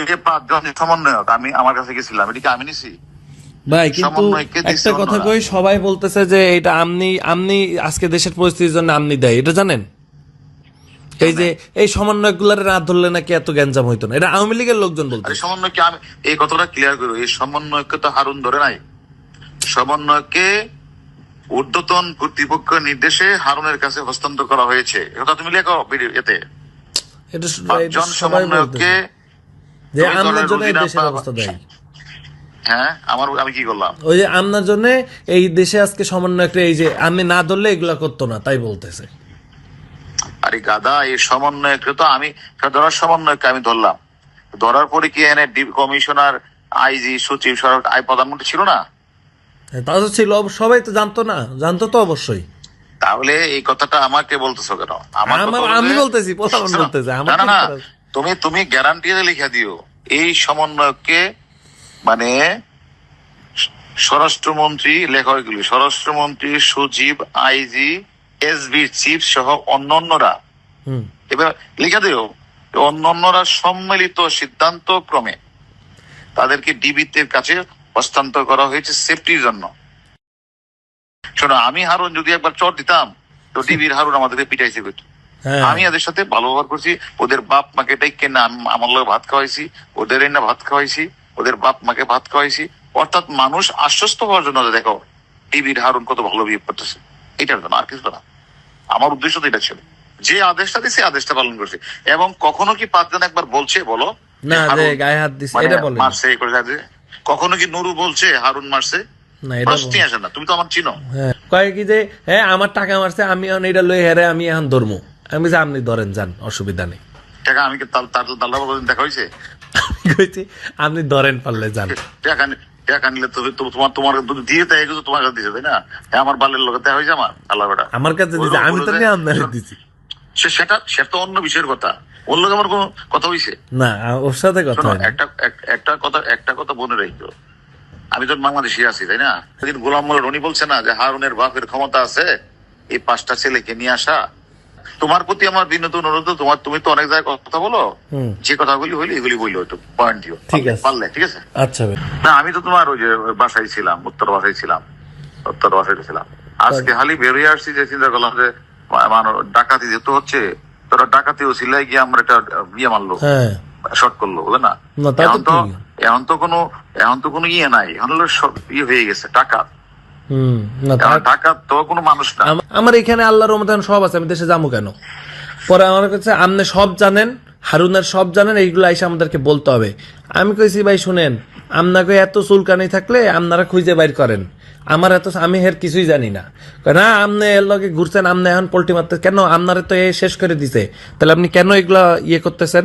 এই যে 5 জন সমন্বয়ক আমি আমার কাছে গেছিলাম, এটা কি আমি নিছি? ভাই কিন্তু একটা কথা কই, সবাই বলতেছে যে এটা আমনি আজকে দেশের পরিস্থিতির জন্য আমনি দেয়, এটা জানেন? এই যে এই সমন্বয়ক গুলার না ধরলে নাকি এত গ্যাঞ্জাম হইতো না, এটা আওয়ামী লীগের লোকজন বলতে। সমন্বয়কে আমি এই কথাটা ক্লিয়ার করবো, এই সমন্বয়কে তো হারুন ধরে নাই। সমন্বয়কে ঊর্ধ্বতন কর্তৃপক্ষের নির্দেশে হারুনের কাছে হস্তান্তর করা হয়েছে, এটা তুমি লেখো এতে। এটা সমন্বয়কে যে আমনার জন্য দেশের অবস্থা দেয়। হ্যাঁ, আমি কি করলাম? ওই যে আমনার জন্য এই দেশে আজকে সমন্বয়করা এই যে আমি না ধরলে এগুলা করতো না, তাই বলতেছে। আরে গাদা, এই সমন্বয়কে তো আমি ধরার সমন্বয়কে আমি ধরলাম, ধরার পরে কি এনে কমিশনার, আইজি, সচিব, সরকার, প্রধানমন্ত্রী ছিল না? তা তো ছিল, সবাই তো জানতো না, জানতো তো অবশ্যই। তাহলে এই কথাটা আমাকে বলতেছো কেন? আমি বলতেছি, প্রধানমন্ত্রী বলতেছে। না না, তুমি গ্যারান্টি লিখে দিও এই সমন্বয়কে, মানে স্বরাষ্ট্রমন্ত্রী, লেখা এগুলি স্বরাষ্ট্রমন্ত্রী, সচিব, আইজি, এসবি চিফ সহ অন্যান্যরা, এবার লিখে দিও অন্যান্যরা সম্মিলিত সিদ্ধান্ত ক্রমে তাদেরকে ডিবির কাছে হস্তান্তর করা হয়েছে সেফটির জন্য। শোনো, আমি হারুন যদি একবার চট দিতাম তো ডিবির হারুন আমাদেরকে পিটাইছে। আমি এদের সাথে ভালো ব্যবহার করছি, ওদের বাপ মাকে ডেকে না আমার লোক ভাত খাওয়াইছি, ওদের না ভাত খাওয়াইছি, ওদের বাপ মাকে ভাত খাওয়াইছি। অর্থাৎ মানুষ আশ্বস্ত হওয়ার জন্য, দেখো ডিবির হারুন কত ভালো বিহেভ করতেছে, এটার জন্য, আর কিছু না। আমার উদ্দেশ্য তো এটা ছিল, যে আদেশটা দিছে আদেশটা পালন করছে। এবং কখনো কি 5 জন একবার বলছে বলো না যে গায়ে হাত দিছে, এটা বলে মারছে করে যাচ্ছে? কখনো কি নুরু বলছে হারুন মারছে? না, এটা প্রশ্নই আসে না। তুমি তো আমার চিনো। কয় কি যে হ্যাঁ আমার টাকা মারছে, আমি এখন এটা লই হেরে আমি এখন ধরমু। আমি যে আপনি ধরেন, যান, অসুবিধা নেই। টাকা আমি কি দেখা হয়েছে? কইছি আপনি ধরেন, পারলে যান। টাকা নিলে তোমার দিয়ে দেয়, তোমার কাছে দিছে, তাই না? আমার বালের লোক দেখা হয়েছে, আমার আল্লাহ বেটা আমার কাছে দিছে, আমি তো নিয়ে আপনার দিছি। সেটা তো অন্য বিষয়ের কথা, ওর লোক আমার কোনো কথা হয়েছে না, ওর সাথে কথা একটা কথা মনে রাখো, আমি তো বাংলাদেশি আছি, তাই না? গোলাম মোল্লা রনি বলছে না যে হারুনের বাপের ক্ষমতা আছে এই 5টা ছেলেকে নিয়ে আসা। তোমার প্রতি আমার বিনীত অনুরোধ, তুমি তো অনেক জায়গায় কথা বলো, যে কথাগুলি হইলে এগুলি বললো, একটু পয়েন্ট দিও, ঠিক আছে? পারলে ঠিক আছে। আচ্ছা না, আমি তো তোমার ওই যে বাসায় ছিলাম, উত্তর বাসায় ছিলাম। আজকে হালি বেরিয়ে আসছি, যে চিন্তা করলাম যে ডাকাতি যেহেতু হচ্ছে, তোরা ডাকাতি ও সিলাই গিয়ে আমরা একটা বিয়ে মারলো, শর্ট করলো, বুঝলে না? এখন তো কোনো ইয়ে নাই, এখন সব ইয়ে হয়ে গেছে, টাকা তো কোনো মানুষ না। আমার এখানে আল্লাহর রহমতে সব আছে, আমি দেশে যাবো কেন? পরে আমার কাছে আপনি সব জানেন, হারুনের সব জানেন, এইগুলো এসে আমাদেরকে বলতে হবে। আমি কইছি ভাই শুনেন, আপনাকে এত চুলকানি থাকলে আপনারা খুঁজে বাইর করেন, আমার আমি এর কিছুই জানি না। না, আপনি এর লগে ঘুরছেন, আপনি এখন পোল্ট্রি মারতে কেন? আপনারা তো এ শেষ করে দিছে, তাহলে আপনি কেন এগুলা ইয়ে করতেছেন?